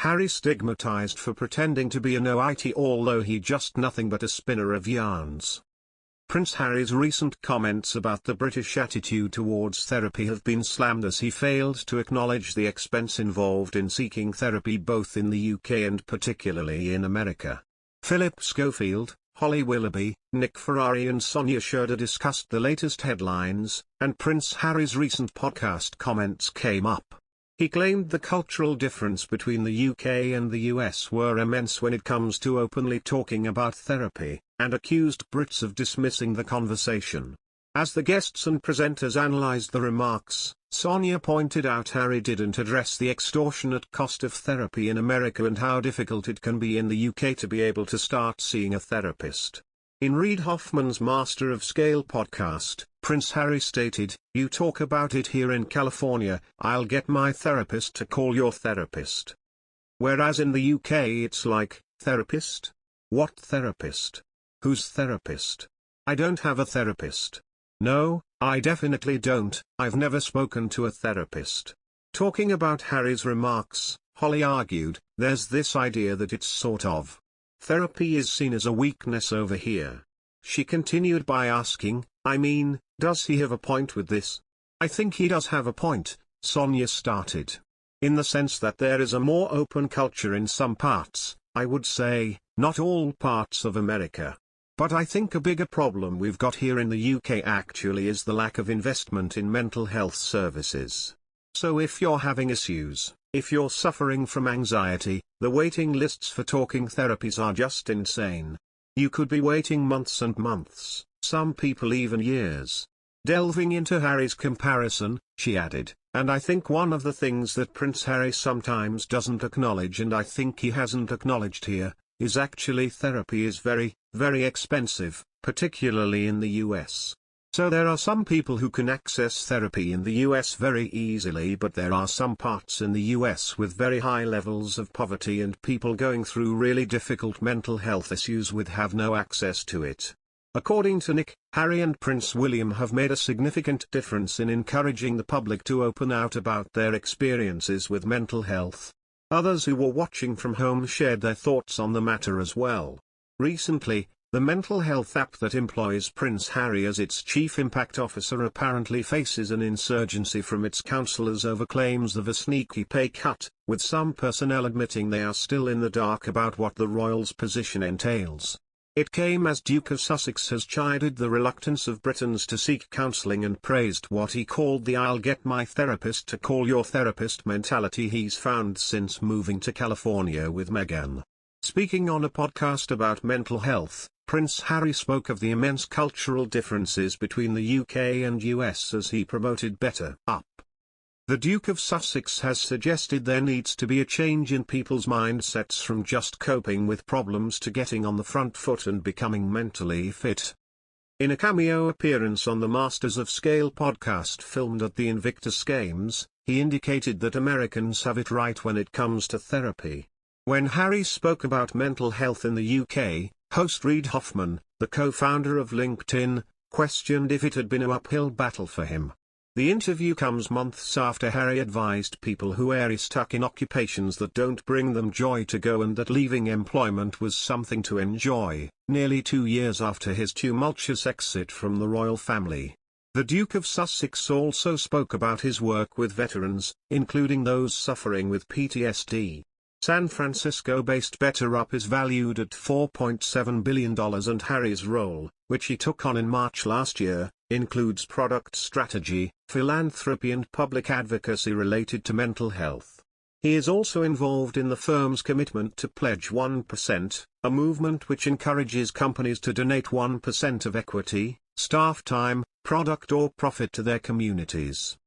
Harry stigmatized for pretending to be a know-it, although he just nothing but a spinner of yarns. Prince Harry's recent comments about the British attitude towards therapy have been slammed as he failed to acknowledge the expense involved in seeking therapy both in the UK and particularly in America. Philip Schofield, Holly Willoughby, Nick Ferrari and Sonia Schroeder discussed the latest headlines, and Prince Harry's recent podcast comments came up. He claimed the cultural difference between the UK and the US were immense when it comes to openly talking about therapy, and accused Brits of dismissing the conversation. As the guests and presenters analysed the remarks, Sonia pointed out Harry didn't address the extortionate cost of therapy in America and how difficult it can be in the UK to be able to start seeing a therapist. In Reid Hoffman's Master of Scale podcast, Prince Harry stated, "You talk about it here in California, I'll get my therapist to call your therapist. Whereas in the UK it's like, therapist? What therapist? Whose therapist? I don't have a therapist. No, I definitely don't, I've never spoken to a therapist." Talking about Harry's remarks, Holly argued, there's this idea that it's sort of therapy is seen as a weakness over here. She continued by asking, I mean, does he have a point with this? I think he does have a point, Sonia started. In the sense that there is a more open culture in some parts, I would say, not all parts of America. But I think a bigger problem we've got here in the UK actually is the lack of investment in mental health services. So if you're having issues, if you're suffering from anxiety, the waiting lists for talking therapies are just insane. You could be waiting months and months, some people even years. Delving into Harry's comparison, she added, and I think one of the things that Prince Harry sometimes doesn't acknowledge, and I think he hasn't acknowledged here, is actually therapy is very, very expensive, particularly in the US. So there are some people who can access therapy in the US very easily, but there are some parts in the US with very high levels of poverty and people going through really difficult mental health issues with have no access to it. According to Nick, Harry and Prince William have made a significant difference in encouraging the public to open out about their experiences with mental health. Others who were watching from home shared their thoughts on the matter as well. Recently, the mental health app that employs Prince Harry as its chief impact officer apparently faces an insurgency from its counselors over claims of a sneaky pay cut, with some personnel admitting they are still in the dark about what the royals' position entails. It came as Duke of Sussex has chided the reluctance of Britons to seek counselling and praised what he called the "I'll get my therapist to call your therapist" mentality he's found since moving to California with Meghan. Speaking on a podcast about mental health, Prince Harry spoke of the immense cultural differences between the UK and US as he promoted Better Up. The Duke of Sussex has suggested there needs to be a change in people's mindsets from just coping with problems to getting on the front foot and becoming mentally fit. In a cameo appearance on the Masters of Scale podcast filmed at the Invictus Games, he indicated that Americans have it right when it comes to therapy. When Harry spoke about mental health in the UK, host Reid Hoffman, the co-founder of LinkedIn, questioned if it had been an uphill battle for him. The interview comes months after Harry advised people who are stuck in occupations that don't bring them joy to go and that leaving employment was something to enjoy, nearly 2 years after his tumultuous exit from the royal family. The Duke of Sussex also spoke about his work with veterans, including those suffering with PTSD. San Francisco-based Better Up is valued at $4.7 billion and Harry's role, which he took on in March last year, includes product strategy, philanthropy and public advocacy related to mental health. He is also involved in the firm's commitment to Pledge 1%, a movement which encourages companies to donate 1% of equity, staff time, product or profit to their communities.